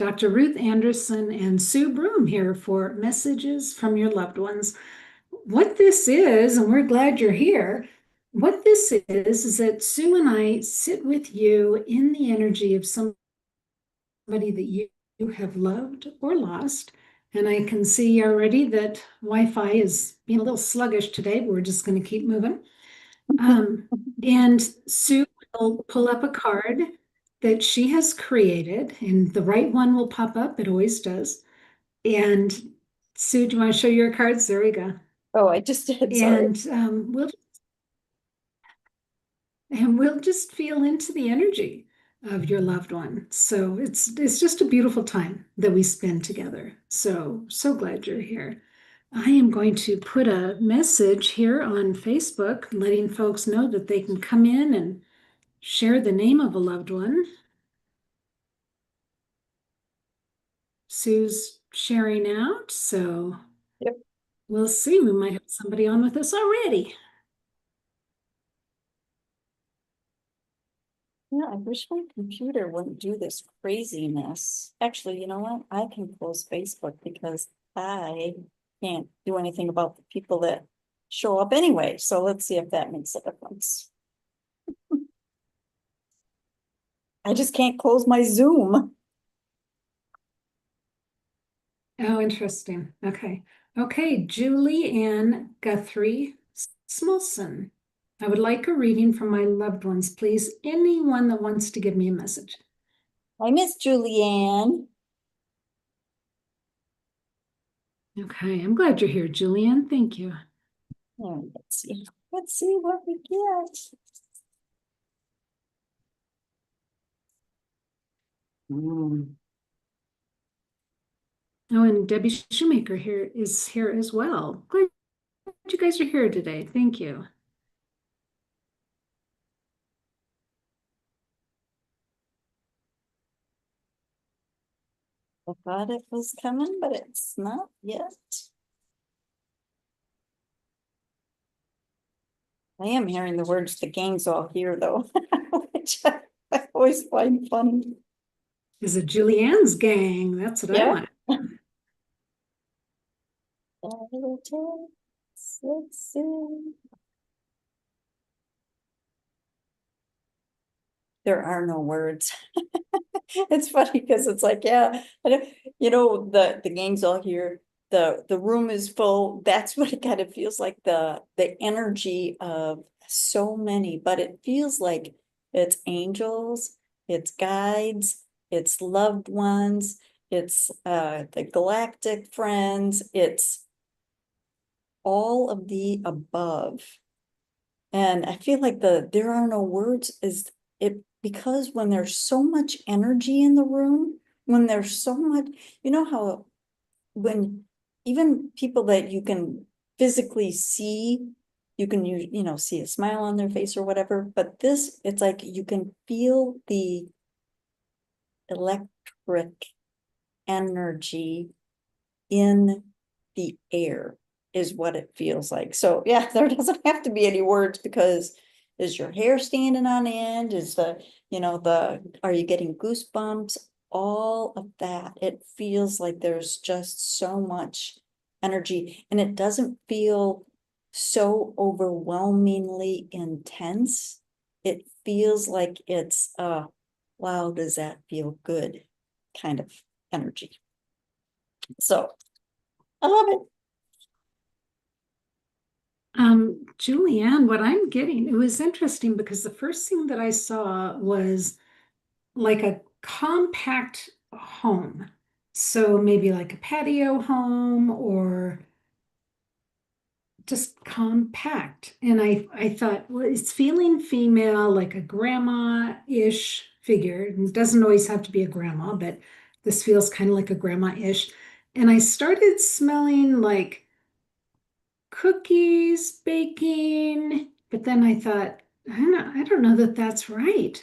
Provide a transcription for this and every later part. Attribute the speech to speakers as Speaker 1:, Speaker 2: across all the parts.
Speaker 1: Dr. Ruth Anderson and Sue Broome here for Messages from Your Loved Ones. What this is, and we're glad you're here, what this is that Sue and I sit with you in the energy of somebody that you have loved or lost. And I can see already that Wi-Fi is being a little sluggish today, but we're just going to keep moving. And Sue will pull up a card that she has created, and the right one will pop up. It always does. And Sue, do you want to show your cards? There we go.
Speaker 2: Oh, I just did, sorry.
Speaker 1: And we'll just feel into the energy of your loved one. So it's just a beautiful time that we spend together. So glad you're here. I am going to put a message here on Facebook letting folks know that they can come in and share the name of a loved one. Sue's sharing out, so
Speaker 2: Yep.
Speaker 1: we'll see. We might have somebody on with us already.
Speaker 2: Yeah, I wish my computer wouldn't do this craziness. Actually, you know what? I can close Facebook because I can't do anything about the people that show up anyway. So let's see if that makes a difference. I just can't close my Zoom.
Speaker 1: Oh, interesting. Okay. Okay, Julie Ann Guthrie Smolson. I would like a reading from my loved ones, please. Anyone that wants to give me a message.
Speaker 2: I miss Julianne.
Speaker 1: Okay, I'm glad you're here, Julianne. Thank you.
Speaker 2: And let's see. Let's see what we get. Mm.
Speaker 1: Oh, and Debbie Shoemaker here is here as well. Glad you guys are here today. Thank you.
Speaker 2: I thought it was coming, but it's not yet. I am hearing the words the gang's all here though, which I always find funny.
Speaker 1: Is it Julianne's gang? That's what I
Speaker 2: Yeah.
Speaker 1: want.
Speaker 2: Let's see. There are no words. It's funny because it's like, yeah, the gang's all here. The room is full. That's what it kind of feels like, the energy of so many, but it feels like it's angels, it's guides, it's loved ones, it's the galactic friends, it's all of the above. And I feel like there are no words is it, because when there's so much energy in the room, when there's so much, you know how when even people that you can physically see, you can see a smile on their face or whatever, but this, it's like you can feel the electric energy in the air is what it feels like. So yeah, there doesn't have to be any words, because is your hair standing on end? Is are you getting goosebumps? All of that. It feels like there's just so much energy, and it doesn't feel so overwhelmingly intense. It feels like it's wow, does that feel good kind of energy. So I love it.
Speaker 1: Julianne, what I'm getting, it was interesting because the first thing that I saw was like a compact home. So maybe like a patio home or just compact. And I thought, well, it's feeling female, like a grandma-ish figure. It doesn't always have to be a grandma, but this feels kind of like a grandma-ish. And I started smelling like cookies, baking, but then I thought, I don't know that that's right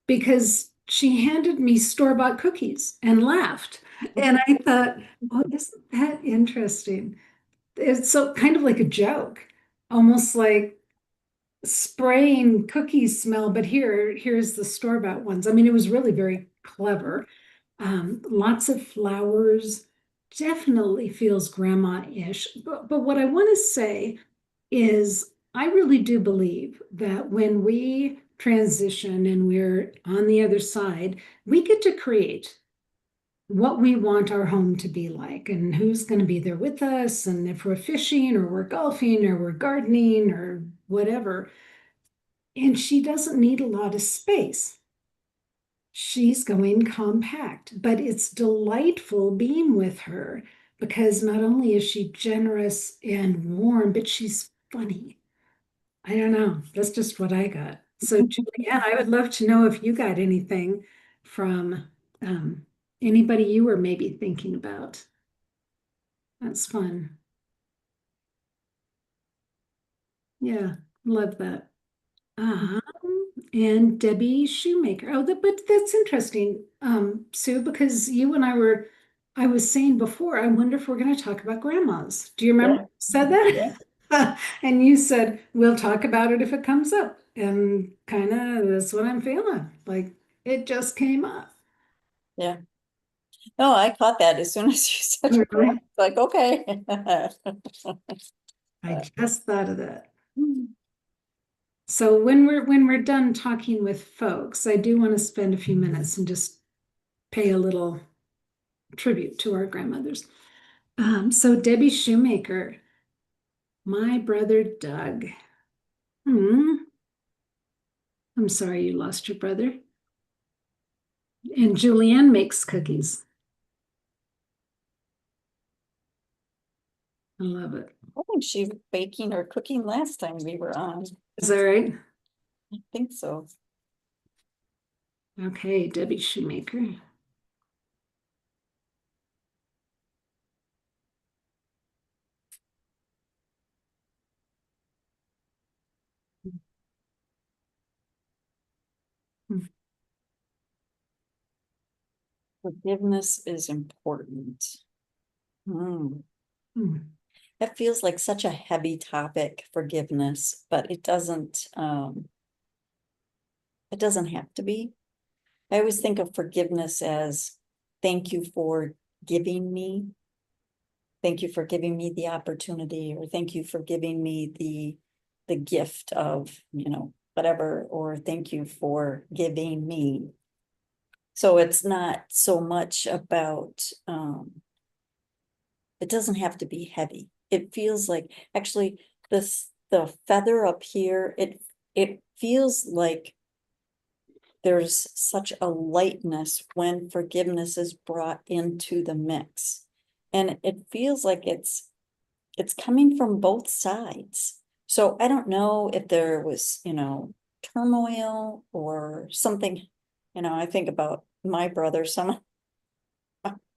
Speaker 1: because she handed me store-bought cookies and laughed. And I thought, oh, isn't that interesting? It's so kind of like a joke, almost like spraying cookies smell, but here's the store-bought ones. I mean, it was really very clever. Lots of flowers, definitely feels grandma-ish. But what I want to say is I really do believe that when we transition and we're on the other side, we get to create what we want our home to be like and who's going to be there with us. And if we're fishing or we're golfing or we're gardening or whatever. And she doesn't need a lot of space. She's going compact, but it's delightful being with her because not only is she generous and warm, but she's funny. I don't know. That's just what I got. So, Julianne, I would love to know if you got anything from anybody you were maybe thinking about. That's fun. Yeah, love that. Um, and Debbie Shoemaker. Oh, but that's interesting, Sue, because you and I was saying before, I wonder if we're going to talk about grandmas. Do you remember
Speaker 2: Yeah,
Speaker 1: you said
Speaker 2: yeah,
Speaker 1: that? And you said, we'll talk about it if it comes up. And kind of that's what I'm feeling. Like it just came up.
Speaker 2: yeah. No, I caught that as soon as you said grandma.
Speaker 1: Really?
Speaker 2: Like, okay.
Speaker 1: I just thought of that.
Speaker 2: Hmm.
Speaker 1: So when we're done talking with folks, I do want to spend a few minutes and just pay a little tribute to our grandmothers. So Debbie Shoemaker, my brother Doug. Hmm, I'm sorry you lost your brother. And Julianne makes cookies. I love it.
Speaker 2: I think she was baking or cooking last time we were on.
Speaker 1: Is that right?
Speaker 2: I think so.
Speaker 1: Okay, Debbie Shoemaker. Hmm,
Speaker 2: Forgiveness is important. Hmm.
Speaker 1: hmm.
Speaker 2: That feels like such a heavy topic, forgiveness, but it doesn't have to be. I always think of forgiveness as thank you for giving me. Thank you for giving me the opportunity, or thank you for giving me the gift of, whatever, or thank you for giving me. So it's not so much about it doesn't have to be heavy. It feels like actually the feather up here, it feels like there's such a lightness when forgiveness is brought into the mix. And it feels like it's coming from both sides. So I don't know if there was, turmoil or something. I think about my brother,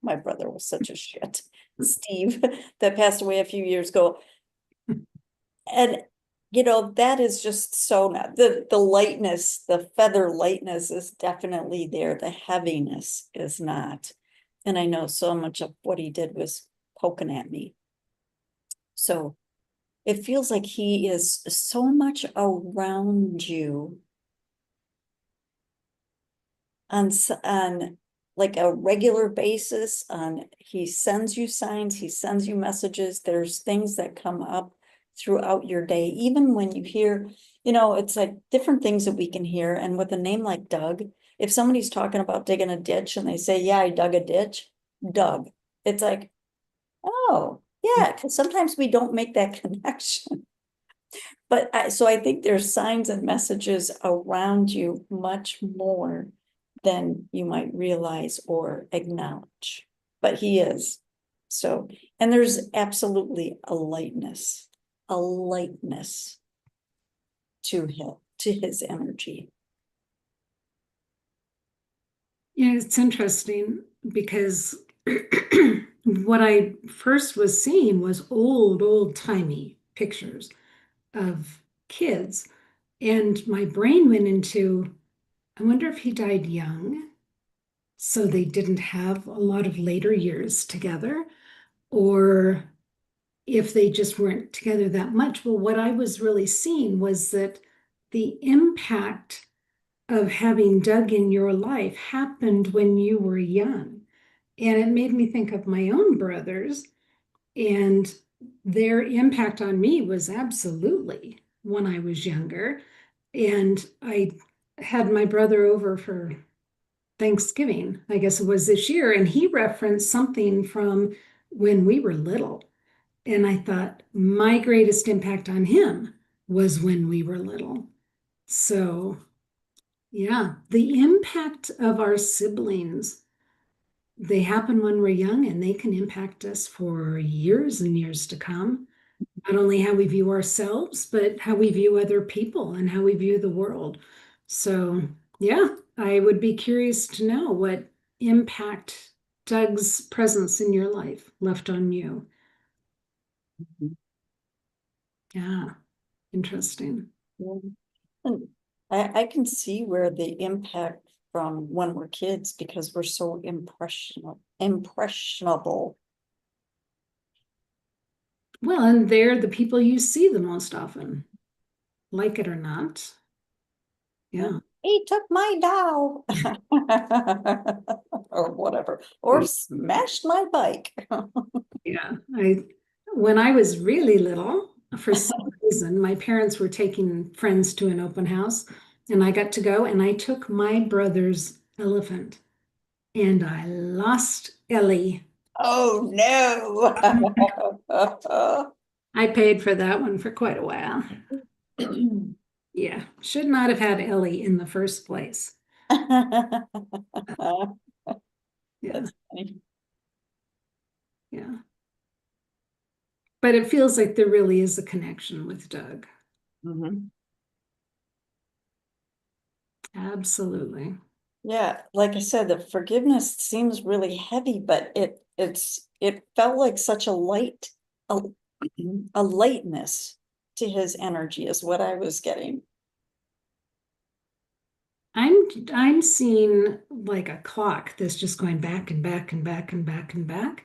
Speaker 2: my brother was such a shit. Steve, that passed away a few years ago. And that is just so not the lightness, the feather lightness is definitely there. The heaviness is not. And I know so much of what he did was poking at me. So it feels like he is so much around you on like a regular basis. On he sends you signs, he sends you messages. There's things that come up throughout your day, even when you hear, it's like different things that we can hear. And with a name like Doug, if somebody's talking about digging a ditch and they say, yeah, I dug a ditch, Doug, it's like, oh yeah, because sometimes we don't make that connection. But so I think there's signs and messages around you much more than you might realize or acknowledge. But he is. So, and there's absolutely a lightness to him, to his energy.
Speaker 1: Yeah, it's interesting because what I first was seeing was old-timey pictures of kids. And my brain went into, I wonder if he died young, so they didn't have a lot of later years together, or if they just weren't together that much. Well, what I was really seeing was that the impact of having Doug in your life happened when you were young. And it made me think of my own brothers, and their impact on me was absolutely when I was younger. And I had my brother over for Thanksgiving, I guess it was this year, and he referenced something from when we were little. And I thought my greatest impact on him was when we were little. So, yeah, the impact of our siblings, they happen when we're young and they can impact us for years and years to come. Not only how we view ourselves, but how we view other people and how we view the world. So, yeah, I would be curious to know what impact Doug's presence in your life left on you. Yeah, interesting.
Speaker 2: Yeah. And I can see where the impact from when we're kids, because we're so impressionable.
Speaker 1: Well, and they're the people you see the most often, like it or not. Yeah.
Speaker 2: He took my doll. Or whatever, or smashed my bike.
Speaker 1: Yeah. When I was really little, for some reason, my parents were taking friends to an open house, and I got to go, and I took my brother's elephant, and I lost Ellie.
Speaker 2: Oh no.
Speaker 1: I paid for that one for quite a while. Yeah, should not have had Ellie in the first place. Yeah,
Speaker 2: That's funny.
Speaker 1: yeah. But it feels like there really is a connection with Doug.
Speaker 2: Mhm.
Speaker 1: Absolutely.
Speaker 2: Yeah, like I said, the forgiveness seems really heavy, but it felt like such a, a lightness to his energy is what I was getting.
Speaker 1: I'm I'm seeing like a clock that's just going back and back and back and back and back,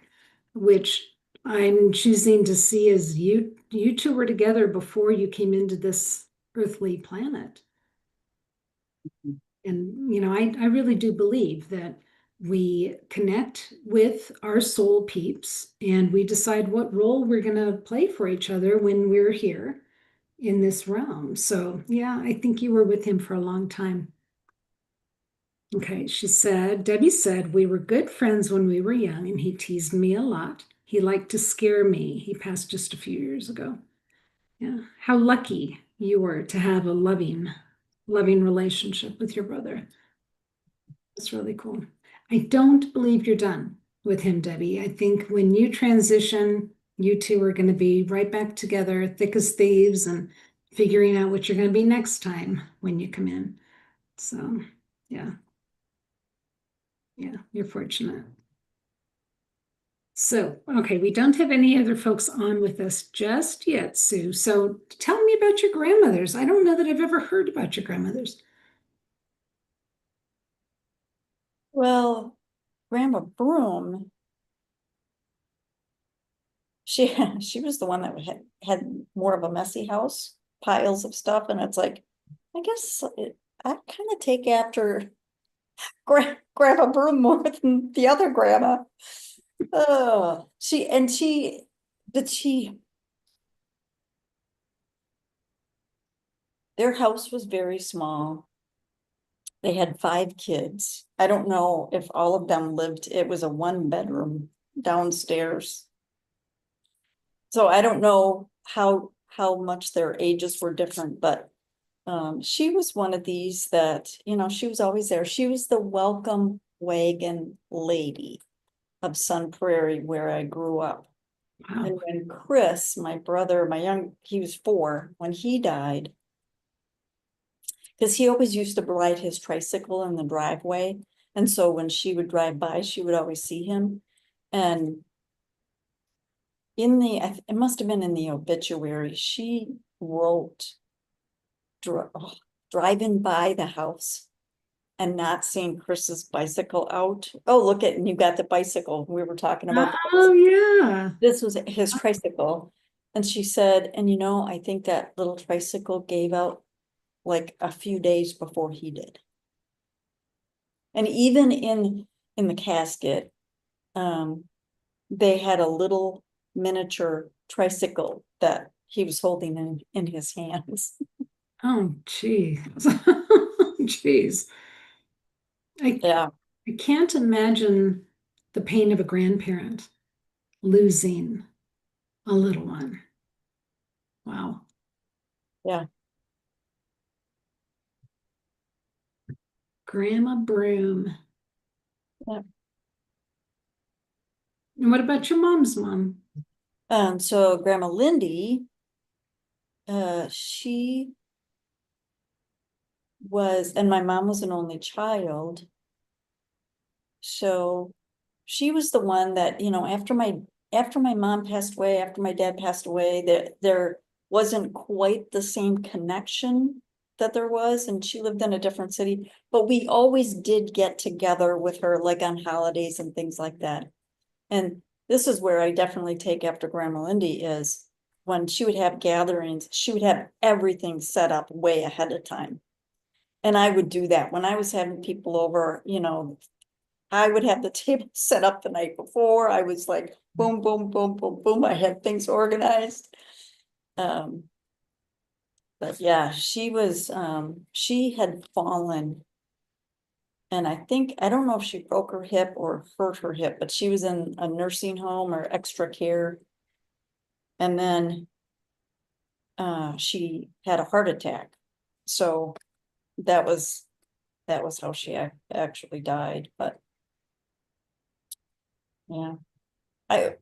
Speaker 1: which I'm choosing to see as you two were together before you came into this earthly planet. And I really do believe that we connect with our soul peeps and we decide what role we're going to play for each other when we're here in this realm. So, yeah, I think you were with him for a long time. Okay, Debbie said, we were good friends when we were young and he teased me a lot. He liked to scare me. He passed just a few years ago. Yeah. How lucky you were to have a loving relationship with your brother. That's really cool. I don't believe you're done with him, Debbie. I think when you transition, you two are going to be right back together, thick as thieves, and figuring out what you're going to be next time when you come in. So, yeah, yeah, you're fortunate. So, okay, we don't have any other folks on with us just yet, Sue. So tell me about your grandmothers. I don't know that I've ever heard about your grandmothers.
Speaker 2: Well, Grandma Broome, she she was the one that had more of a messy house, piles of stuff, and it's like, I guess I kind of take after Grandma Broome more than the other grandma. Oh, but their house was very small. They had 5 kids. I don't know if all of them lived, it was a 1 bedroom downstairs. So I don't know how much their ages were different, but she was one of these that, she was always there. She was the welcome wagon lady of Sun Prairie where I grew up.
Speaker 1: Wow.
Speaker 2: And when Chris, my brother, he was 4, when he died, because he always used to ride his tricycle in the driveway. And so when she would drive by, she would always see him. And it must have been in the obituary, she wrote, driving by the house and not seeing Chris's bicycle out. Oh, look at, and you got the bicycle. We were talking about
Speaker 1: Oh, yeah.
Speaker 2: this was his tricycle. And she said, and I think that little tricycle gave out like a few days before he did. And even in the casket, um, they had a little miniature tricycle that he was holding in his hands.
Speaker 1: Oh, gee. Jeez. I,
Speaker 2: Yeah,
Speaker 1: I can't imagine the pain of a grandparent losing a little one. Wow.
Speaker 2: yeah.
Speaker 1: Grandma Broome.
Speaker 2: Yeah.
Speaker 1: And what about your mom's mom?
Speaker 2: So Grandma Lindy, she was, and my mom was an only child. So she was the one that, after my mom passed away, after my dad passed away, there wasn't quite the same connection that there was, and she lived in a different city, but we always did get together with her, like on holidays and things like that. And this is where I definitely take after Grandma Lindy is when she would have gatherings, she would have everything set up way ahead of time. And I would do that when I was having people over, I would have the table set up the night before. I was like, boom, boom, boom, boom, boom. I had things organized. Um, but yeah, she had fallen. And I don't know if she broke her hip or hurt her hip, but she was in a nursing home or extra care. And then she had a heart attack. So that was, that was how she actually died. But yeah.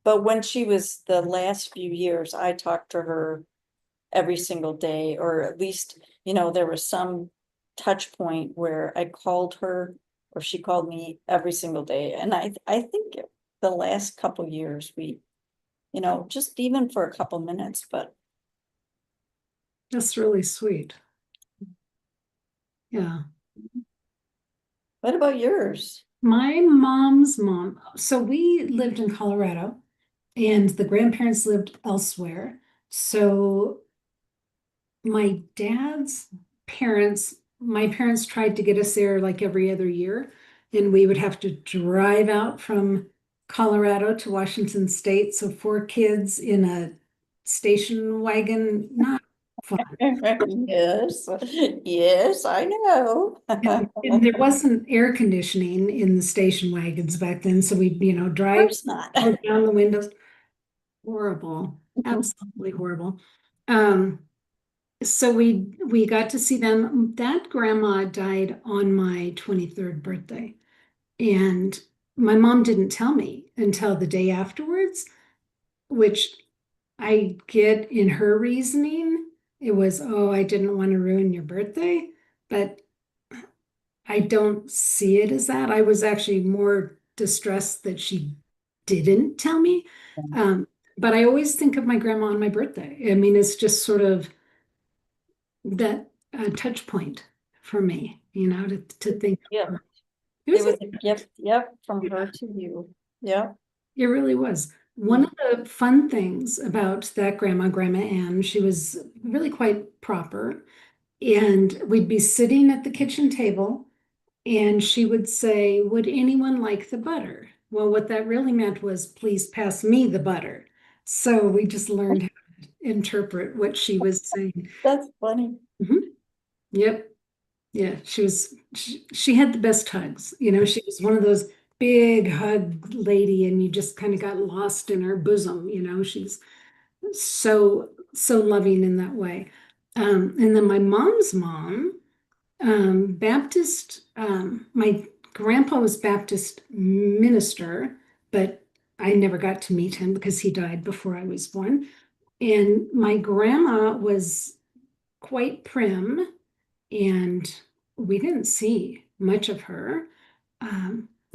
Speaker 2: But when she was the last few years, I talked to her every single day, or at least, there was some touch point where I called her or she called me every single day. And I think the last couple years we, just even for a couple minutes, but
Speaker 1: That's really sweet. Yeah.
Speaker 2: what about yours?
Speaker 1: My mom's mom. So we lived in Colorado and the grandparents lived elsewhere. So my dad's parents, my parents tried to get us there like every other year, and we would have to drive out from Colorado to Washington State. So four kids in a station wagon, not fun.
Speaker 2: Yes, yes, I know.
Speaker 1: And
Speaker 2: Of
Speaker 1: there wasn't air conditioning in the station wagons back then, so we'd, drive,
Speaker 2: course not.
Speaker 1: roll down the windows. Horrible, absolutely horrible. Um, so we got to see them. That grandma died on my 23rd birthday, and my mom didn't tell me until the day afterwards, which I get in her reasoning. It was, oh, I didn't want to ruin your birthday, but I don't see it as that. I was actually more distressed that she didn't tell me. Um, but I always think of my grandma on my birthday. I mean, it's just sort of that touch point for me, to think of
Speaker 2: Yeah,
Speaker 1: her. It
Speaker 2: it
Speaker 1: was
Speaker 2: was a gift, yep, from her to you. Yeah.
Speaker 1: it really was. One of the fun things about that Grandma Ann, she was really quite proper. And we'd be sitting at the kitchen table and she would say, would anyone like the butter? Well, what that really meant was, please pass me the butter. So we just learned how to interpret what she was saying.
Speaker 2: That's funny.
Speaker 1: Mhm. Yep. Yeah. She had the best hugs. She was one of those big hug lady, and you just kind of got lost in her bosom. She's so loving in that way. And then my mom's mom, Baptist, my grandpa was Baptist minister, but I never got to meet him because he died before I was born. And my grandma was quite prim, and we didn't see much of her.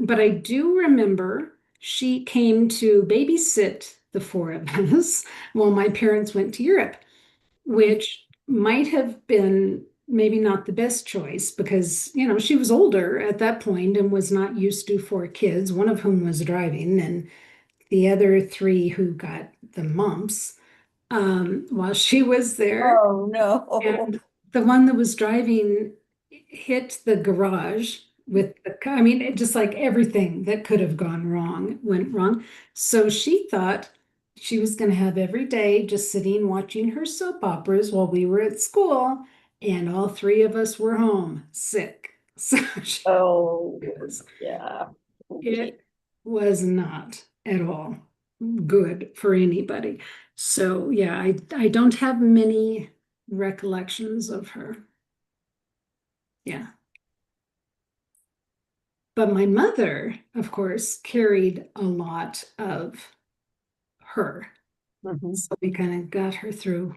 Speaker 1: But I do remember she came to babysit the four of us while my parents went to Europe, which might have been maybe not the best choice because, she was older at that point and was not used to four kids, one of whom was driving, and the other three who got the mumps while she was there.
Speaker 2: Oh, no.
Speaker 1: And the one that was driving hit the garage with I mean, just like everything that could have gone wrong went wrong. So she thought she was going to have every day just sitting watching her soap operas while we were at school, and all three of us were home sick. So
Speaker 2: Oh,
Speaker 1: was,
Speaker 2: yeah. Okay.
Speaker 1: it was not at all good for anybody. So yeah, I don't have many recollections of her. Yeah. But my mother, of course, carried a lot of her.
Speaker 2: Mhm.
Speaker 1: So we kind of got her through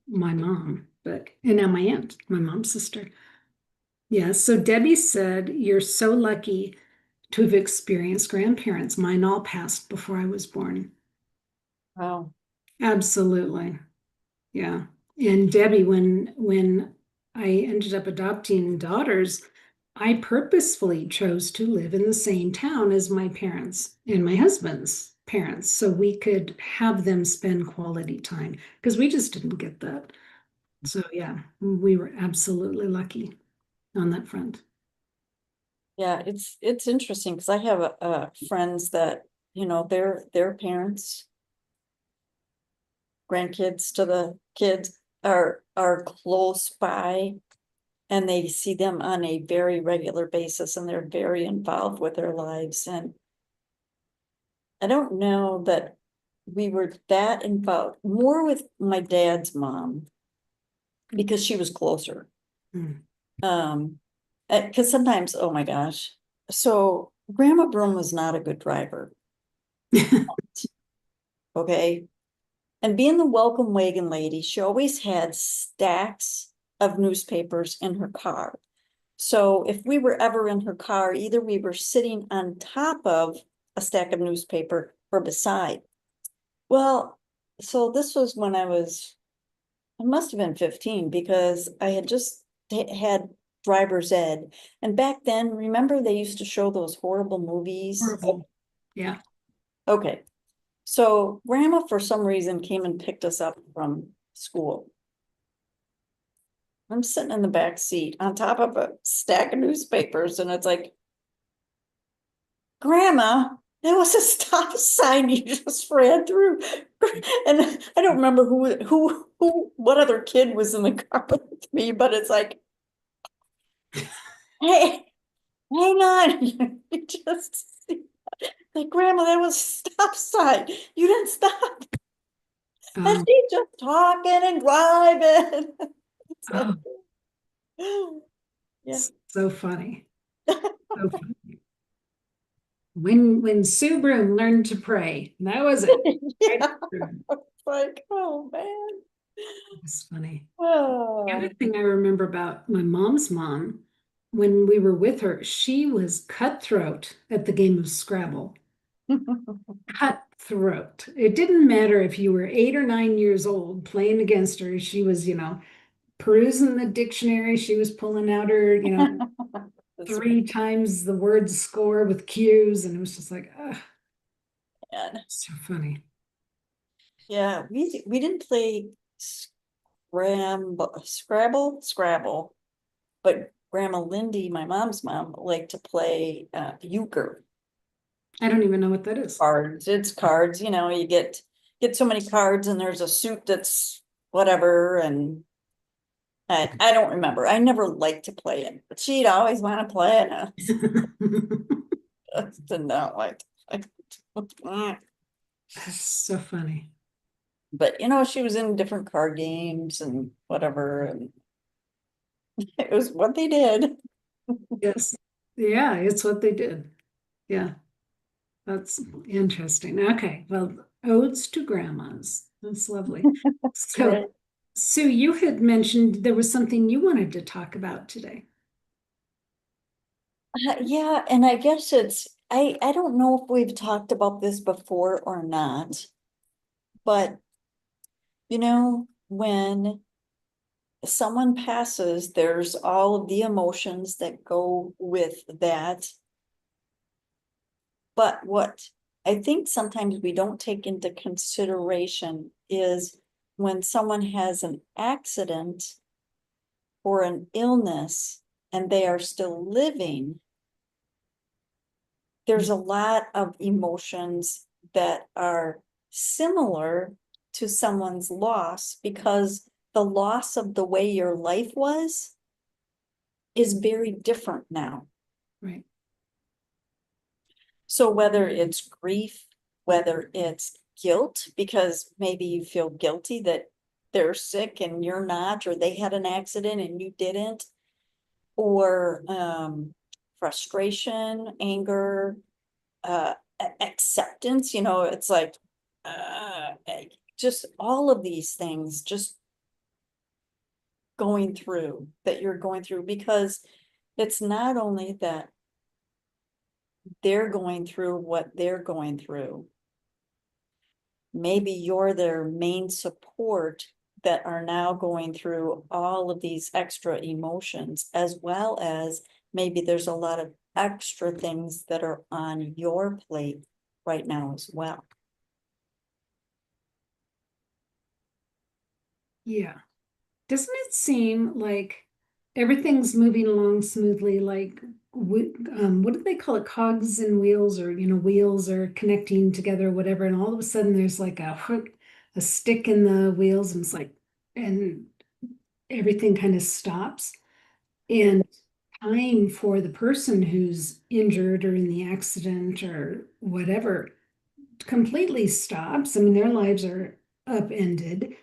Speaker 1: my mom, but and now my aunt, my mom's sister. Yeah. So Debbie said, "You're so lucky to have experienced grandparents. Mine all passed before I was born."
Speaker 2: Wow.
Speaker 1: Absolutely. Yeah. And Debbie, when I ended up adopting daughters, I purposefully chose to live in the same town as my parents and my husband's parents so we could have them spend quality time because we just didn't get that. So yeah, we were absolutely lucky on that front.
Speaker 2: Yeah, it's interesting because I have friends that, their parents, grandkids to the kids are close by, and they see them on a very regular basis, and they're very involved with their lives. And I don't know that we were that involved, more with my dad's mom because she was closer.
Speaker 1: Mm.
Speaker 2: Because sometimes, oh my gosh. So Grandma Broome was not a good driver. Okay. And being the welcome wagon lady, she always had stacks of newspapers in her car. So if we were ever in her car, either we were sitting on top of a stack of newspaper or beside. Well, so this was when I must have been 15 because I had just had driver's ed. And back then, remember they used to show those horrible movies?
Speaker 1: Horrible. Yeah.
Speaker 2: Okay. So grandma, for some reason, came and picked us up from school. I'm sitting in the back seat on top of a stack of newspapers, and it's like, Grandma, that was a stop sign you just ran through. And I don't remember what other kid was in the car with me, but it's like, hey, hang on. You just like, Grandma, that was a stop sign. You didn't stop. And
Speaker 1: Um,
Speaker 2: she's just talking and driving. It's like,
Speaker 1: oh,
Speaker 2: yeah.
Speaker 1: so funny. So funny. When Sue Broom learned to pray, that was it. Right?
Speaker 2: Yeah.
Speaker 1: It
Speaker 2: It's like, oh man.
Speaker 1: was funny. The other
Speaker 2: Oh.
Speaker 1: thing I remember about my mom's mom, when we were with her, she was cutthroat at the game of Scrabble. Cutthroat. It didn't matter if you were 8 or 9 years old playing against her. She was, perusing the dictionary. She was pulling out her,
Speaker 2: That's
Speaker 1: three times the word score with cues. And it was just like,
Speaker 2: bad.
Speaker 1: so funny.
Speaker 2: Yeah, we didn't play Scrabble, but Grandma Lindy, my mom's mom, liked to play euchre
Speaker 1: I don't even know what that is.
Speaker 2: cards. It's cards, you get so many cards, and there's a suit that's whatever, and I don't remember. I never liked to play it, but she'd always want to play it. And I just did not like it.
Speaker 1: That's so funny.
Speaker 2: But she was in different card games and whatever, and it was what they did.
Speaker 1: Yes. Yeah, it's what they did. Yeah, that's interesting. Okay, well, odes to grandmas. That's lovely. So,
Speaker 2: Right.
Speaker 1: Sue, you had mentioned there was something you wanted to talk about today.
Speaker 2: Yeah, and I guess I don't know if we've talked about this before or not, but when someone passes, there's all of the emotions that go with that. But what I think sometimes we don't take into consideration is when someone has an accident or an illness and they are still living, there's a lot of emotions that are similar to someone's loss, because the loss of the way your life was is very different now.
Speaker 1: Right.
Speaker 2: So whether it's grief, whether it's guilt, because maybe you feel guilty that they're sick and you're not, or they had an accident and you didn't, or frustration, anger, acceptance, it's like just all of these things just going through that you're going through, because it's not only that they're going through what they're going through. Maybe you're their main support that are now going through all of these extra emotions, as well as maybe there's a lot of extra things that are on your plate right now as well.
Speaker 1: Yeah. Doesn't it seem like everything's moving along smoothly, like what do they call it? Cogs and wheels, or wheels are connecting together, whatever, and all of a sudden there's like a hook, a stick in the wheels, and it's like, and everything kind of stops. And time for the person who's injured or in the accident or whatever completely stops. I mean, their lives are upended.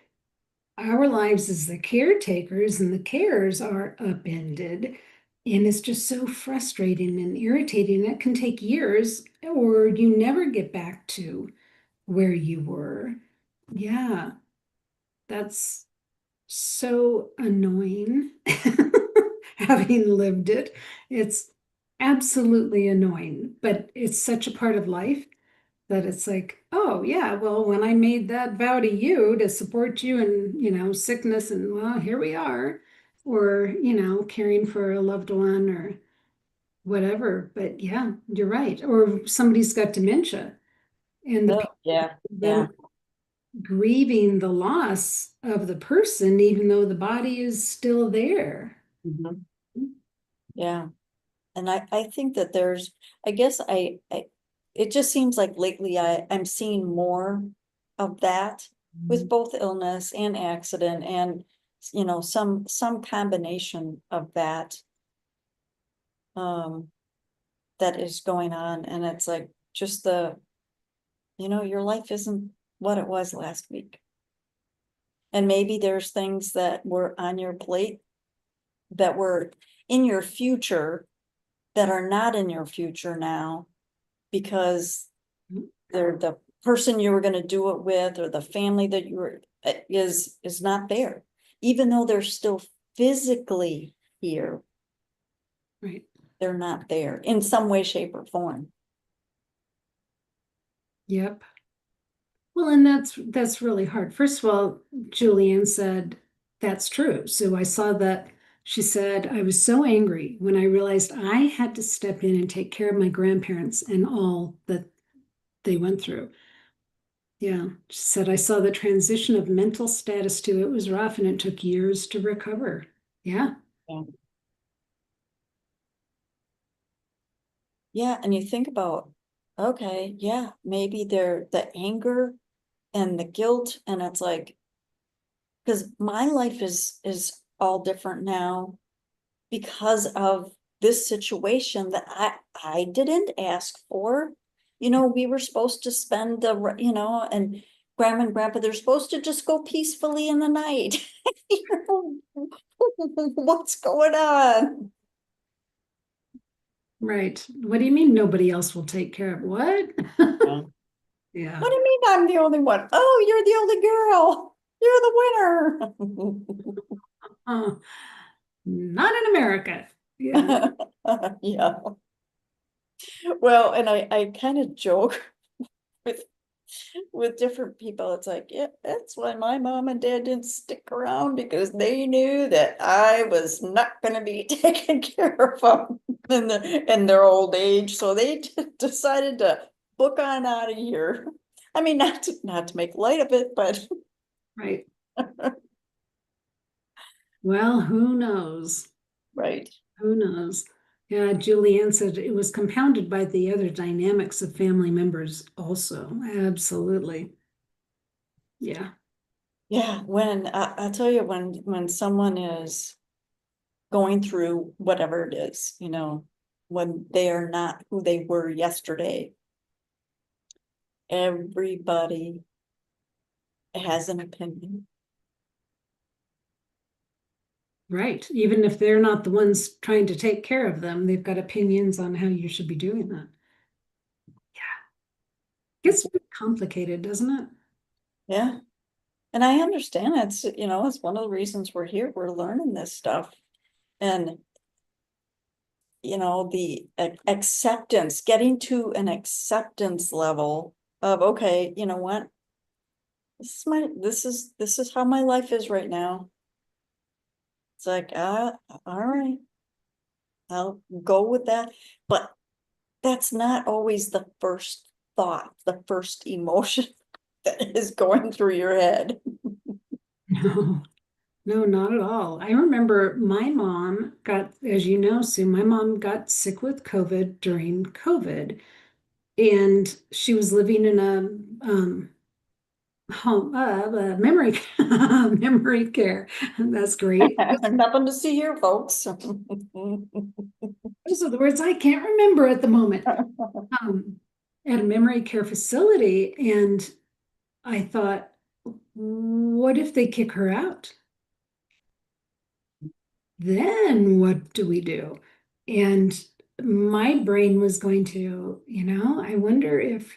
Speaker 1: Our lives as the caretakers and the cares are upended. And it's just so frustrating and irritating. It can take years, or you never get back to where you were. Yeah, that's so annoying. Having lived it, it's absolutely annoying, but it's such a part of life that it's like, oh yeah, well, when I made that vow to you to support you in, sickness, and well, here we are, or, caring for a loved one or whatever. But yeah, you're right. Or somebody's got dementia, and the
Speaker 2: Oh,
Speaker 1: people
Speaker 2: yeah,
Speaker 1: then
Speaker 2: yeah.
Speaker 1: grieving the loss of the person, even though the body is still there.
Speaker 2: Mhm. Yeah. And I think that there's, I guess it just seems like lately I'm seeing more of that with both illness and accident, and, some combination of that, um, that is going on. And it's like, just your life isn't what it was last week. And maybe there's things that were on your plate that were in your future that are not in your future now, because they're the person you were going to do it with, or the family that you were is not there, even though they're still physically here.
Speaker 1: Right.
Speaker 2: They're not there in some way, shape, or form.
Speaker 1: Yep. Well, and that's really hard. First of all, Julianne said that's true. So I saw that she said, I was so angry when I realized I had to step in and take care of my grandparents and all that they went through. Yeah. She said, I saw the transition of mental status to it was rough and it took years to recover. Yeah.
Speaker 2: Yeah. Yeah, and you think about, okay, yeah, maybe they're the anger and the guilt, and it's like, because my life is all different now because of this situation that I didn't ask for. We were supposed to spend and grandma and grandpa, they're supposed to just go peacefully in the night. What's going on?
Speaker 1: Right. What do you mean nobody else will take care of what?
Speaker 2: Yeah.
Speaker 1: Yeah.
Speaker 2: What do you mean I'm the only one? Oh, you're the only girl. You're the winner.
Speaker 1: Not in America. Yeah.
Speaker 2: Yeah. Well, and I kind of joke with with different people. It's like, yeah, that's why my mom and dad didn't stick around, because they knew that I was not going to be taken care of them in their old age. So they decided to book on out of here. I mean, not to make light of it, but
Speaker 1: Right. Well, who knows?
Speaker 2: right.
Speaker 1: Who knows? Yeah, Julianne said it was compounded by the other dynamics of family members also. Absolutely. Yeah.
Speaker 2: Yeah, when I'll tell you, when someone is going through whatever it is, when they are not who they were yesterday, everybody has an opinion.
Speaker 1: Right. Even if they're not the ones trying to take care of them, they've got opinions on how you should be doing that. Gets pretty complicated, doesn't it?
Speaker 2: Yeah, and I understand it's one of the reasons we're here. We're learning this stuff. And the acceptance, getting to an acceptance level of, okay, you know what? This is how my life is right now. It's like, all right, I'll go with that. But that's not always the first thought, the first emotion that is going through your head.
Speaker 1: No, no, not at all. I remember my mom got, as you know, Sue, my mom got sick with COVID during COVID, and she was living in a home memory memory care. That's great.
Speaker 2: Nothing to see here, folks.
Speaker 1: Those are the words I can't remember at the moment. Um, at a memory care facility, and I thought, what if they kick her out? Then what do we do? And my brain was going to, I wonder if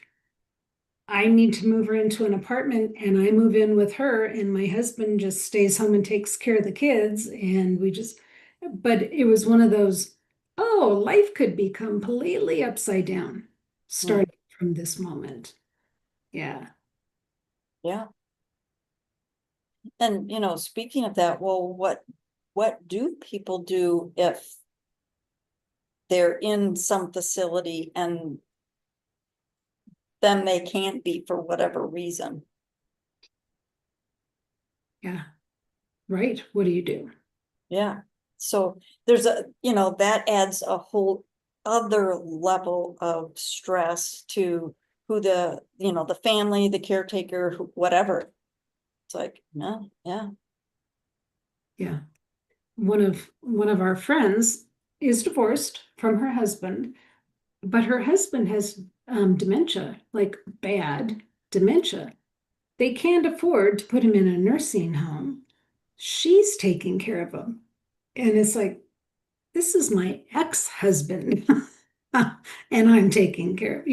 Speaker 1: I need to move her into an apartment and I move in with her and my husband just stays home and takes care of the kids. And but it was one of those, oh, life could be completely upside down starting from this moment. Yeah.
Speaker 2: Yeah. And speaking of that, well, what do people do if they're in some facility and then they can't be for whatever reason?
Speaker 1: Yeah. Right. What do you do?
Speaker 2: Yeah. So there's that adds a whole other level of stress to who the family, the caretaker, whatever. It's like, no, yeah.
Speaker 1: Yeah. One of our friends is divorced from her husband, but her husband has dementia, like bad dementia. They can't afford to put him in a nursing home. She's taking care of him. And it's like, this is my ex-husband. And I'm taking care of,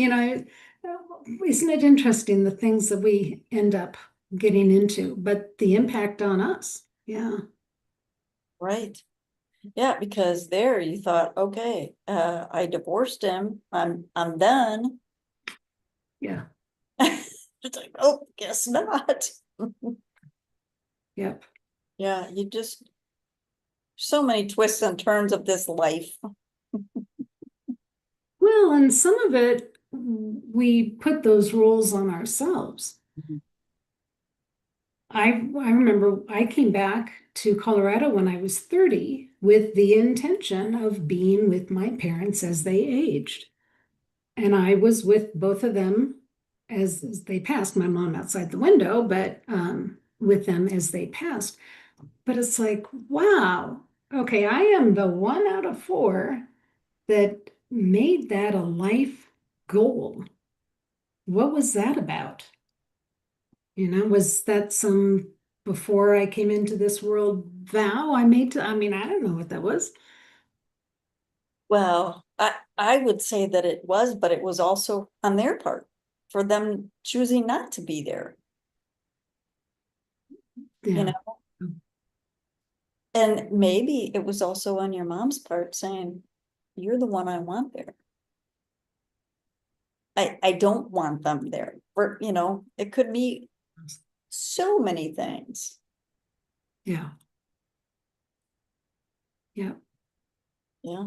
Speaker 1: isn't it interesting the things that we end up getting into, but the impact on us? Yeah.
Speaker 2: Right. Yeah, because there you thought, okay, I divorced him. I'm done.
Speaker 1: Yeah.
Speaker 2: It's like, oh, guess not.
Speaker 1: Yep.
Speaker 2: Yeah, you just so many twists and turns of this life.
Speaker 1: Well, and some of it, we put those roles on ourselves. I remember I came back to Colorado when I was 30 with the intention of being with my parents as they aged. And I was with both of them as they passed, my mom outside the window, but with them as they passed. But it's like, wow, okay, I am the one out of four that made that a life goal. What was that about? Was that some before I came into this world vow I made I mean, I don't know what that was.
Speaker 2: Well, I would say that it was, but it was also on their part for them choosing not to be there, you
Speaker 1: Yeah.
Speaker 2: know? And maybe it was also on your mom's part saying, you're the one I want there. I don't want them there. It could be so many things.
Speaker 1: Yeah. Yeah.
Speaker 2: Yeah.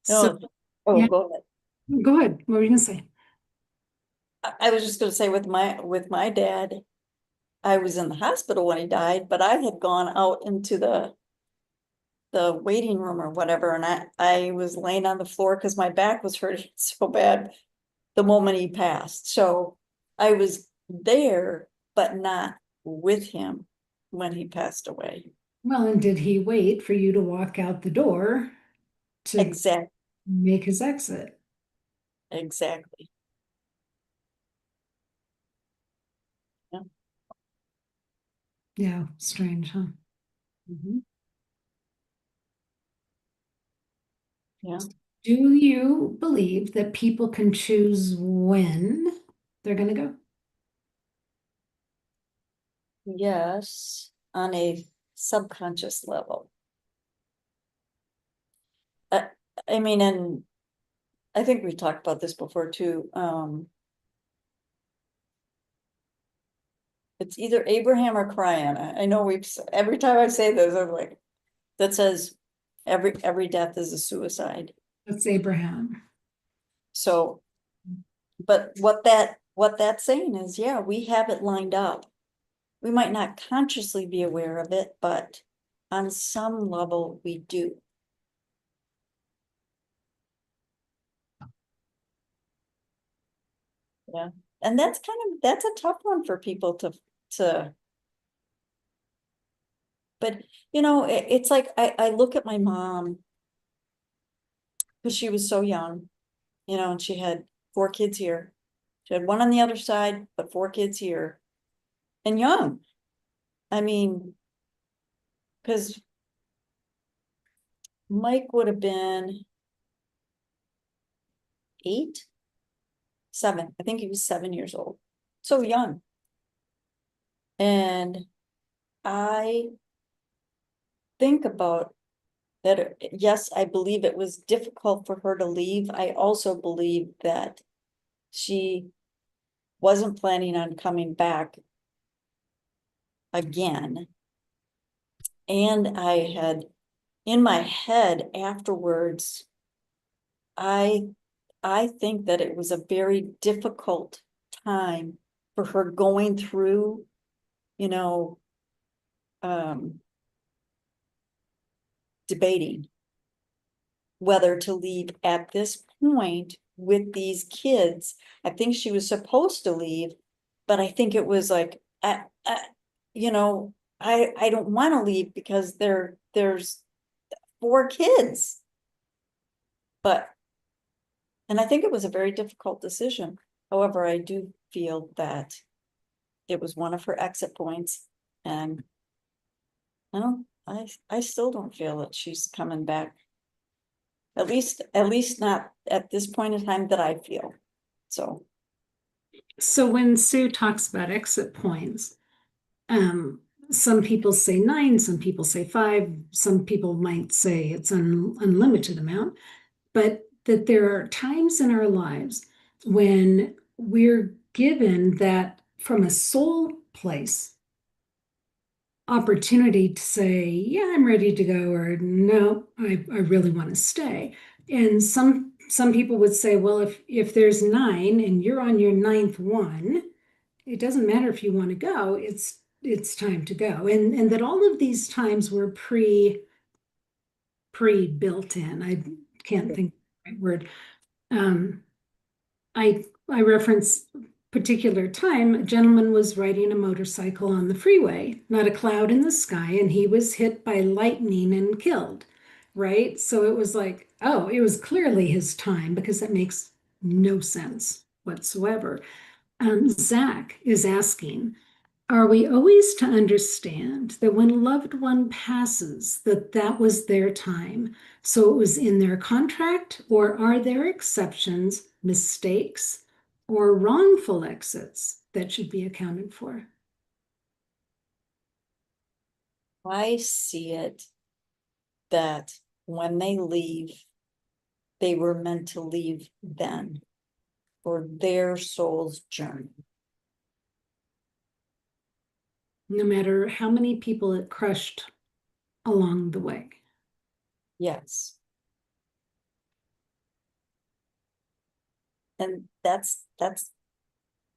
Speaker 1: So,
Speaker 2: No, oh,
Speaker 1: yeah,
Speaker 2: go ahead.
Speaker 1: go ahead. What were you gonna say?
Speaker 2: I was just gonna say with my dad, I was in the hospital when he died, but I had gone out into the the waiting room or whatever, and I was laying on the floor because my back was hurting so bad the moment he passed. So I was there, but not with him when he passed away.
Speaker 1: Well, and did he wait for you to walk out the door to
Speaker 2: Exact,
Speaker 1: make his exit?
Speaker 2: exactly. Yeah.
Speaker 1: Yeah, strange, huh?
Speaker 2: Mhm. Yeah.
Speaker 1: Do you believe that people can choose when they're going to go?
Speaker 2: Yes, on a subconscious level. I, I mean, and I think we talked about this before too. It's either Abraham or Cryon. I know every time I say this, I'm like, that says every death is a suicide.
Speaker 1: That's Abraham.
Speaker 2: So, but what that's saying is, yeah, we have it lined up. We might not consciously be aware of it, but on some level we do. Yeah. And that's a tough one for people to, but it's like I look at my mom because she was so young, and she had 4 kids here. She had one on the other side, but 4 kids here and young. I mean, because Mike would have been 8, 7. I think he was 7 years old. So young. And I think about that. Yes, I believe it was difficult for her to leave. I also believe that she wasn't planning on coming back again. And I had in my head afterwards, I I think that it was a very difficult time for her going through, you know, um, debating whether to leave at this point with these kids. I think she was supposed to leave, but I think it was like, you know, I don't want to leave because there's 4 kids. But, and I think it was a very difficult decision. However, I do feel that it was one of her exit points, and I still don't feel that she's coming back. At least not at this point in time that I feel. So,
Speaker 1: So when Sue talks about exit points, um, some people say 9, some people say 5, some people might say it's an unlimited amount, but that there are times in our lives when we're given that from a soul place opportunity to say, yeah, I'm ready to go, or no, I really want to stay. And some people would say, well, if there's 9 and you're on your ninth one, it doesn't matter if you want to go, it's time to go. And that all of these times were pre-built in. I can't think of the right word. Um, I reference particular time, a gentleman was riding a motorcycle on the freeway, not a cloud in the sky, and he was hit by lightning and killed, right? So it was like, oh, it was clearly his time because that makes no sense whatsoever. Zach is asking, are we always to understand that when a loved one passes, that that was their time? So it was in their contract, or are there exceptions, mistakes, or wrongful exits that should be accounted for?
Speaker 2: I see it that when they leave, they were meant to leave then for their soul's journey.
Speaker 1: No matter how many people it crushed along the way.
Speaker 2: Yes. And that's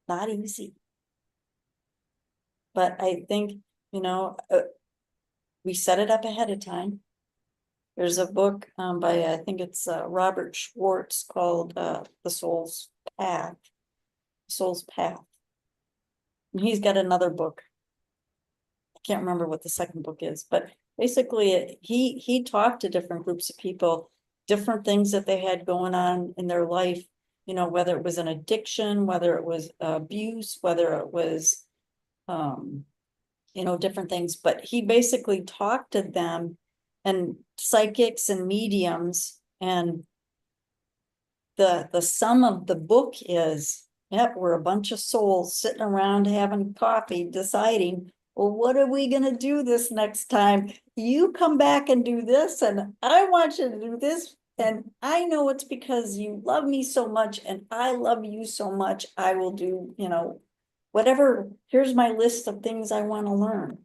Speaker 2: not easy. But I think, we set it up ahead of time. There's a book by, I think it's Robert Schwartz, called The Path, Soul's Path. And he's got another book. I can't remember what the second book is, but basically he talked to different groups of people, different things that they had going on in their life, you know, whether it was an addiction, whether it was abuse, whether it was you know, different things, but he basically talked to them and psychics and mediums, and the sum of the book is, yep, we're a bunch of souls sitting around having coffee, deciding, well, what are we gonna do this next time? You come back and do this, and I want you to do this, and I know it's because you love me so much, and I love you so much, I will do, you know, whatever, here's my list of things I want to learn.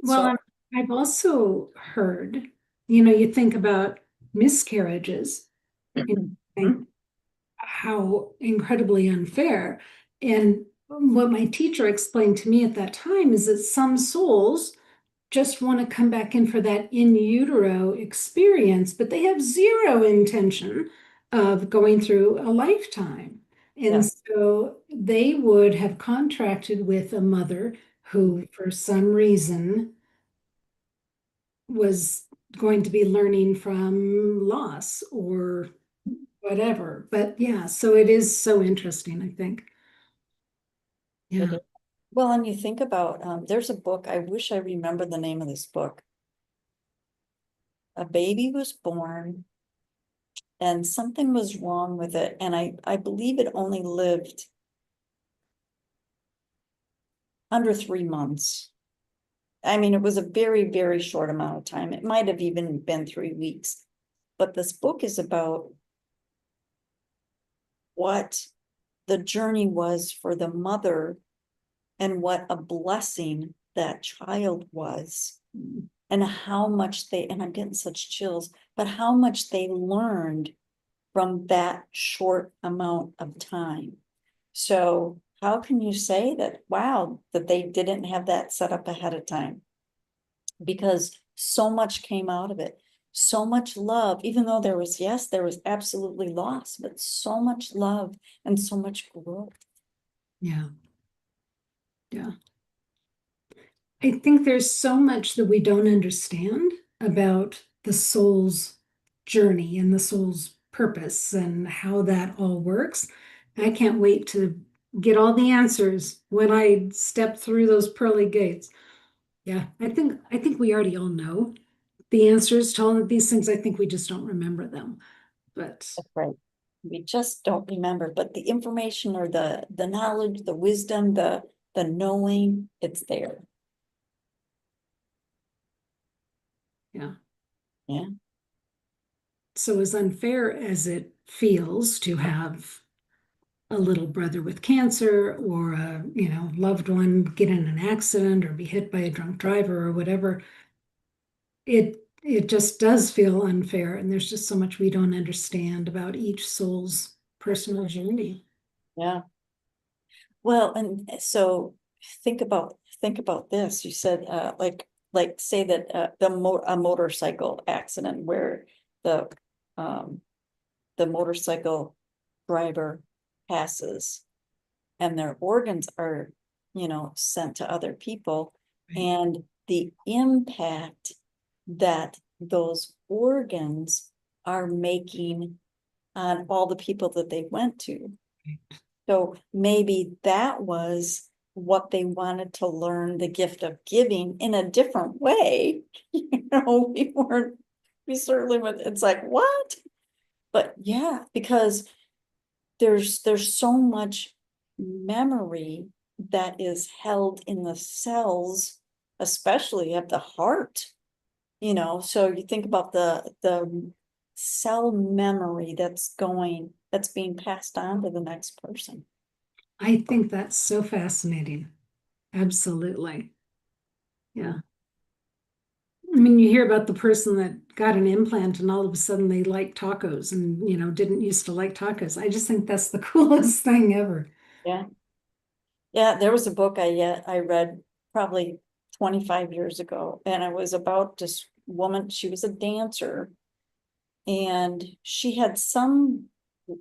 Speaker 1: Well,
Speaker 2: So,
Speaker 1: I've also heard, you know, you think about miscarriages and think how incredibly unfair. And what my teacher explained to me at that time is that some souls just want to come back in for that in utero experience, but they have zero intention of going through a lifetime. And
Speaker 2: yeah,
Speaker 1: so they would have contracted with a mother who, for some reason, was going to be learning from loss or whatever. But yeah, so it is so interesting, I think.
Speaker 2: it
Speaker 1: Yeah.
Speaker 2: is. Well, and you think about, there's a book, I wish I remember the name of this book. A baby was born and something was wrong with it. And I believe it only lived under 3 months. I mean, it was a very, very short amount of time. It might have even been 3 weeks. But this book is about what the journey was for the mother and what a blessing that child was, and how much they, and I'm getting such chills, but how much they learned from that short amount of time. So how can you say that, wow, that they didn't have that set up ahead of time? Because so much came out of it, so much love, even though there was, yes, there was absolutely loss, but so much love and so much growth.
Speaker 1: Yeah. Yeah. I think there's so much that we don't understand about the soul's journey and the soul's purpose and how that all works. I can't wait to get all the answers when I step through those pearly gates. Yeah, I think we already all know the answers to all of these things. I think we just don't remember them. But
Speaker 2: That's right. We just don't remember, but the information or the knowledge, the wisdom, the knowing, it's there.
Speaker 1: yeah,
Speaker 2: Yeah.
Speaker 1: so as unfair as it feels to have a little brother with cancer or a loved one get in an accident or be hit by a drunk driver or whatever, it just does feel unfair, and there's just so much we don't understand about each soul's personal journey.
Speaker 2: Yeah. Well, and so think about this. You said like say that a motorcycle accident where the um the motorcycle driver passes and their organs are, you know, sent to other people,
Speaker 1: Right.
Speaker 2: and the impact that those organs are making on all the people that they went to. So maybe that was what they wanted to learn, the gift of giving in a different way. You know, we certainly went, it's like, what? But yeah, because there's so much memory that is held in the cells, especially of the heart, you know, so you think about the cell memory that's being passed on to the next person.
Speaker 1: I think that's so fascinating. Absolutely. Yeah. I mean, you hear about the person that got an implant and all of a sudden they like tacos and, didn't used to like tacos. I just think that's the coolest thing ever.
Speaker 2: Yeah. Yeah, there was a book I read probably 25 years ago, and it was about just woman, she was a dancer, and she had some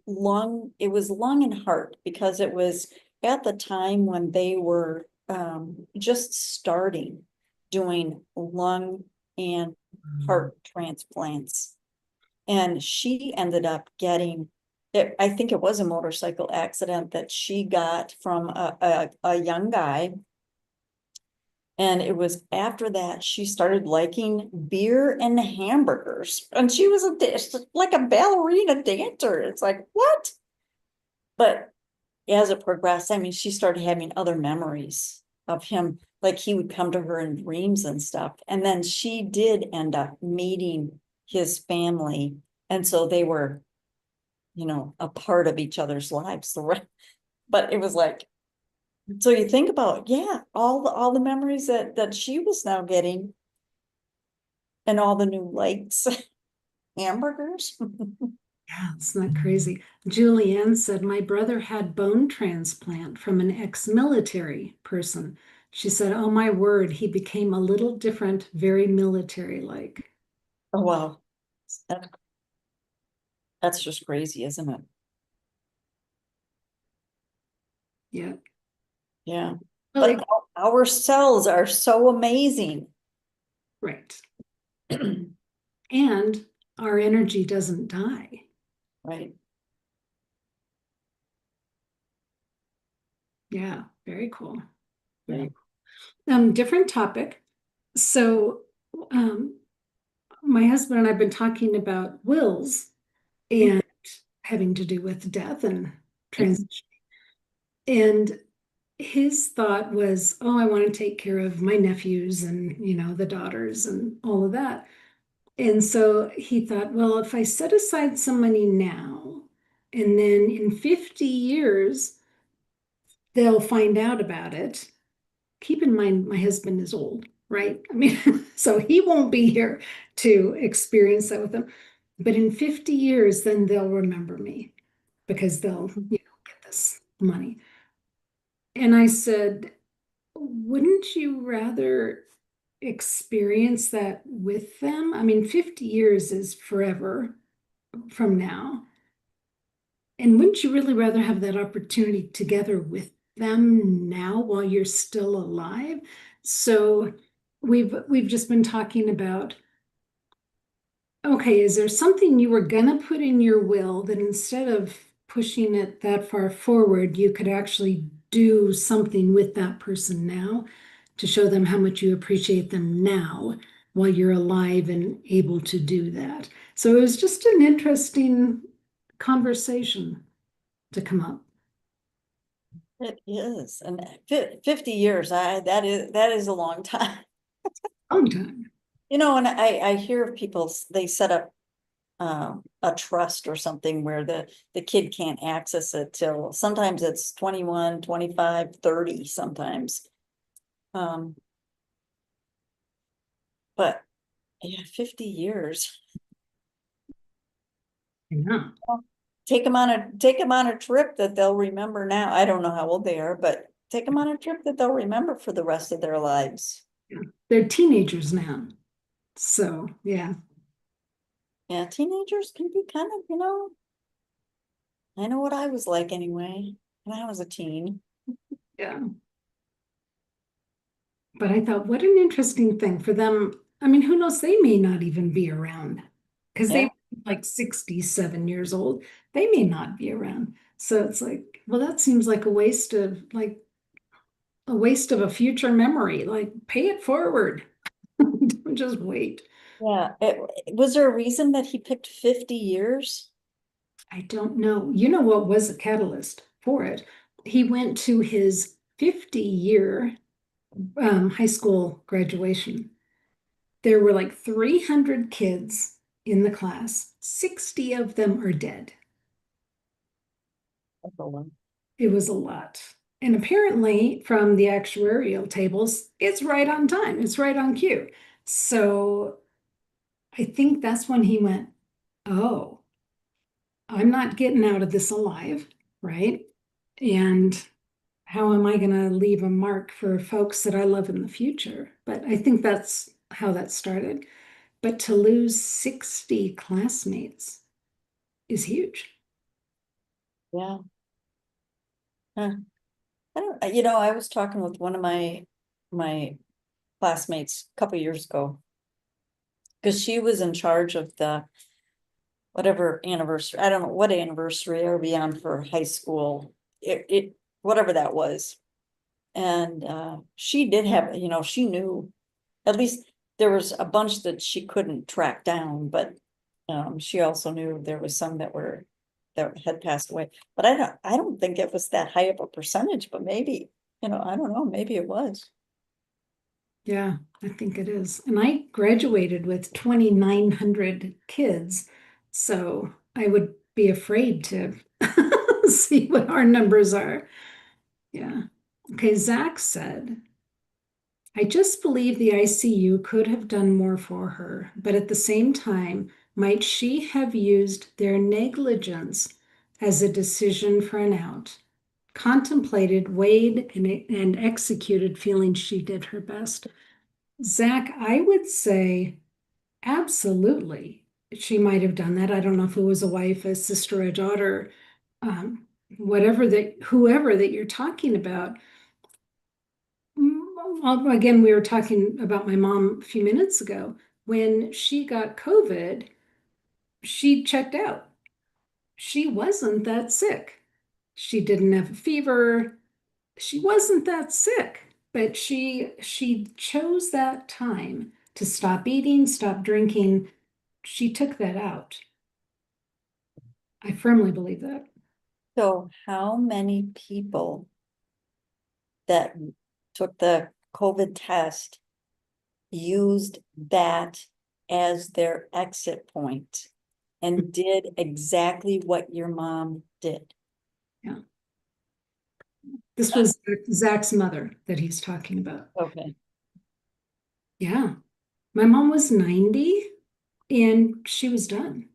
Speaker 2: lung, it was lung and heart, because it was at the time when they were just starting doing lung and heart transplants. And she ended up getting it, I think it was a motorcycle accident that she got from a young guy. And it was after that she started liking beer and hamburgers. And she was like a ballerina dancer. It's like, what? But as it progressed, I mean, she started having other memories of him. Like he would come to her in dreams and stuff. And then she did end up meeting his family. And so they were, a part of each other's lives. But it was like, so you think about, yeah, all the memories that she was now getting, and all the new lights, hamburgers.
Speaker 1: Yeah, it's not crazy. Julianne said, my brother had bone transplant from an ex-military person. She said, oh my word, he became a little different, very military-like.
Speaker 2: Oh, wow. That, that's just crazy, isn't it?
Speaker 1: Yeah.
Speaker 2: Yeah.
Speaker 1: Well,
Speaker 2: But our cells are so amazing.
Speaker 1: right. And our energy doesn't die.
Speaker 2: Right.
Speaker 1: Yeah, very cool.
Speaker 2: Yeah.
Speaker 1: Very different topic. So, um, my husband and I've been talking about wills and having to do with death and transition. And his thought was, oh, I want to take care of my nephews and, the daughters and all of that. And so he thought, well, if I set aside some money now, and then in 50 years, they'll find out about it. Keep in mind, my husband is old, right? I mean, so he won't be here to experience that with them. But in 50 years, then they'll remember me because they'll, get this money. And I said, wouldn't you rather experience that with them? I mean, 50 years is forever from now. And wouldn't you really rather have that opportunity together with them now while you're still alive? So we've just been talking about, okay, is there something you were gonna put in your will that instead of pushing it that far forward, you could actually do something with that person now to show them how much you appreciate them now while you're alive and able to do that? So it was just an interesting conversation to come up.
Speaker 2: It is. And 50 years, that is a long time.
Speaker 1: Long time.
Speaker 2: And I hear of people, they set up a trust or something where the kid can't access it till sometimes it's 21, 25, 30 sometimes. But yeah, 50 years.
Speaker 1: Yeah.
Speaker 2: Take them on a trip that they'll remember now. I don't know how old they are, but take them on a trip that they'll remember for the rest of their lives.
Speaker 1: Yeah. They're teenagers now. So, yeah.
Speaker 2: Yeah, teenagers can be kind of, I know what I was like anyway, when I was a teen.
Speaker 1: Yeah. But I thought, what an interesting thing for them. I mean, who knows? They may not even be around because
Speaker 2: Yeah,
Speaker 1: they like 67 years old. They may not be around. So it's like, well, that seems like a waste of a future memory. Like, pay it forward. Don't just wait.
Speaker 2: yeah. Was there a reason that he picked 50 years?
Speaker 1: I don't know. You know what was a catalyst for it? He went to his 50-year high school graduation. There were like 300 kids in the class. 60 of them are dead. It was a lot. And apparently, from the actuarial tables, it's right on time. It's right on cue. So I think that's when he went, oh, I'm not getting out of this alive, right? And how am I going to leave a mark for folks that I love in the future? But I think that's how that started. but to lose 60 classmates is huge.
Speaker 2: Yeah. Huh. I don't, I was talking with one of my classmates a couple years ago. Because she was in charge of the whatever anniversary, I don't know what anniversary are we on for high school. Whatever that was. And she did have, she knew, at least there was a bunch that she couldn't track down, but she also knew there was some that had passed away. But I don't think it was that high of a percentage, but maybe, I don't know, maybe it was.
Speaker 1: Yeah, I think it is. And I graduated with 2,900 kids, so I would be afraid to see what our numbers are. Yeah. Okay, Zach said, I just believe the ICU could have done more for her, but at the same time, might she have used their negligence as a decision for an out? Contemplated, weighed, and executed, feeling she did her best. Zach, I would say absolutely. She might have done that. I don't know if it was a wife, a sister, a daughter, um, whoever that you're talking about. Well, again, we were talking about my mom a few minutes ago. When she got COVID, she checked out. She wasn't that sick. She didn't have a fever. She wasn't that sick, but she chose that time to stop eating, stop drinking. She took that out. I firmly believe that.
Speaker 2: So how many people that took the COVID test used that as their exit point and did exactly what your mom did?
Speaker 1: Yeah. This was Zach's mother that he's talking about.
Speaker 2: Okay.
Speaker 1: Yeah. My mom was 90 and she was done.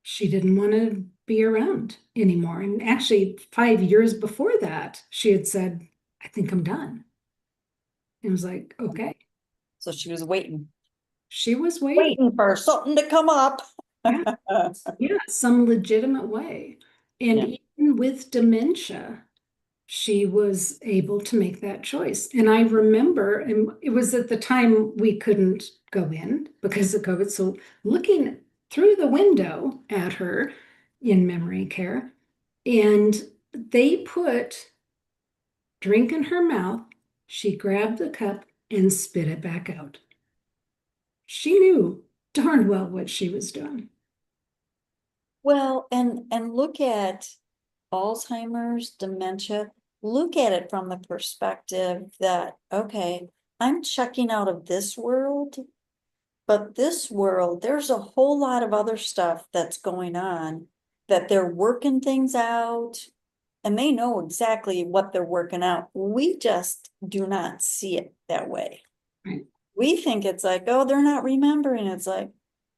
Speaker 1: She didn't want to be around anymore. And actually, 5 years before that, she had said, I think I'm done. And I was like, okay.
Speaker 2: So she was waiting,
Speaker 1: She was waiting.
Speaker 2: waiting for something to come up.
Speaker 1: Yeah. Yeah, some legitimate way. And
Speaker 2: Yeah.
Speaker 1: even with dementia, she was able to make that choice. And I remember, and it was at the time we couldn't go in because of COVID. So looking through the window at her in memory care, and they put drink in her mouth. She grabbed the cup and spit it back out. She knew darn well what she was doing.
Speaker 2: Well, and look at Alzheimer's, dementia, look at it from the perspective that, okay, I'm checking out of this world, but this world, there's a whole lot of other stuff that's going on that they're working things out and they know exactly what they're working out. We just do not see it that way.
Speaker 1: Right.
Speaker 2: We think it's like, oh, they're not remembering. It's like,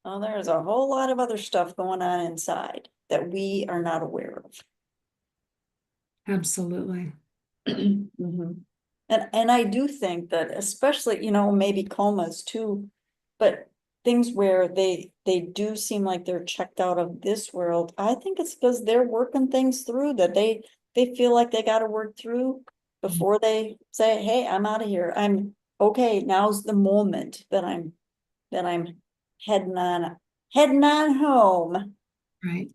Speaker 2: oh, there's a whole lot of other stuff going on inside that we are not aware of.
Speaker 1: Absolutely.
Speaker 2: Mhm. And I do think that especially, maybe comas too, but things where they do seem like they're checked out of this world. I think it's because they're working things through that they feel like they got to work through before they say, hey, I'm out of here. I'm okay. Now's the moment that I'm heading on home.
Speaker 1: Right.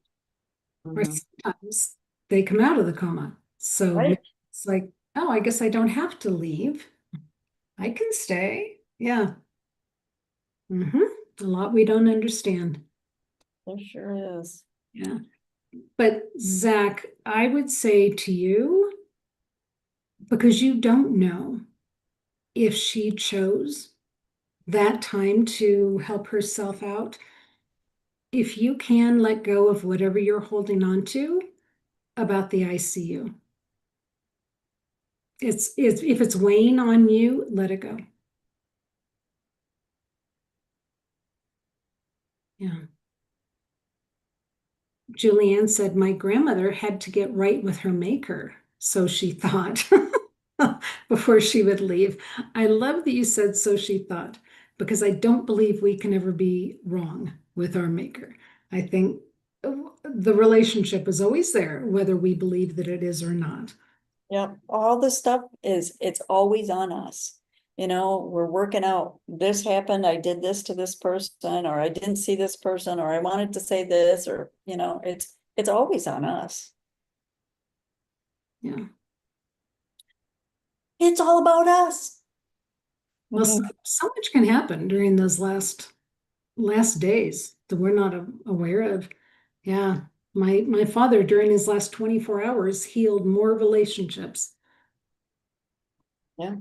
Speaker 1: Or
Speaker 2: Mhm.
Speaker 1: sometimes they come out of the coma. So
Speaker 2: Right?
Speaker 1: it's like, oh, I guess I don't have to leave. I can stay. Yeah. Hmm. A lot we don't understand.
Speaker 2: There sure is.
Speaker 1: Yeah. But Zach, I would say to you, because you don't know if she chose that time to help herself out, if you can let go of whatever you're holding on to about the ICU. It's if it's weighing on you, let it go. Yeah. Julianne said, my grandmother had to get right with her maker, so she thought, before she would leave. I love that you said, so she thought, because I don't believe we can ever be wrong with our maker. I think the relationship is always there, whether we believe that it is or not.
Speaker 2: Yeah, all the stuff it's always on us. You know, we're working out, this happened, I did this to this person, or I didn't see this person, or I wanted to say this, or, you know, it's always on us.
Speaker 1: Yeah.
Speaker 2: It's all about us.
Speaker 1: Well, so,
Speaker 2: Mhm.
Speaker 1: so much can happen during those last days that we're not aware of. Yeah. My father during his last 24 hours healed more relationships.
Speaker 2: Yeah,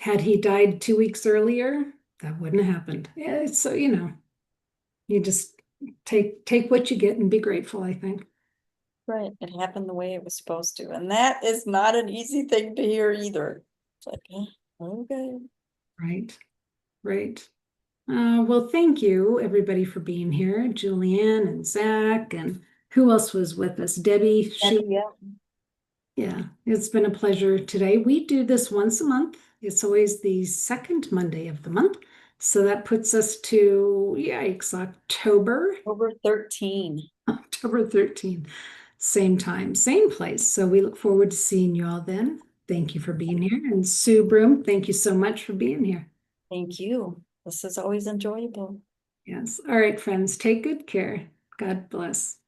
Speaker 1: Had he died 2 weeks earlier, that wouldn't have happened. Yeah, so you just take what you get and be grateful, I think.
Speaker 2: right. It happened the way it was supposed to, and that is not an easy thing to hear either. It's like, okay.
Speaker 1: Right. Right. Well, thank you everybody for being here. Julianne and Zach and who else was with us? Debbie,
Speaker 2: Happy,
Speaker 1: she,
Speaker 2: yeah.
Speaker 1: yeah, it's been a pleasure today. We do this once a month. It's always the second Monday of the month. So that puts us to, yikes, October,
Speaker 2: Over 13.
Speaker 1: October 13th. Same time, same place. So we look forward to seeing you all then. Thank you for being here. And Sue Broome, thank you so much for being here.
Speaker 2: Thank you. This is always enjoyable.
Speaker 1: Yes. All right, friends, take good care. God bless.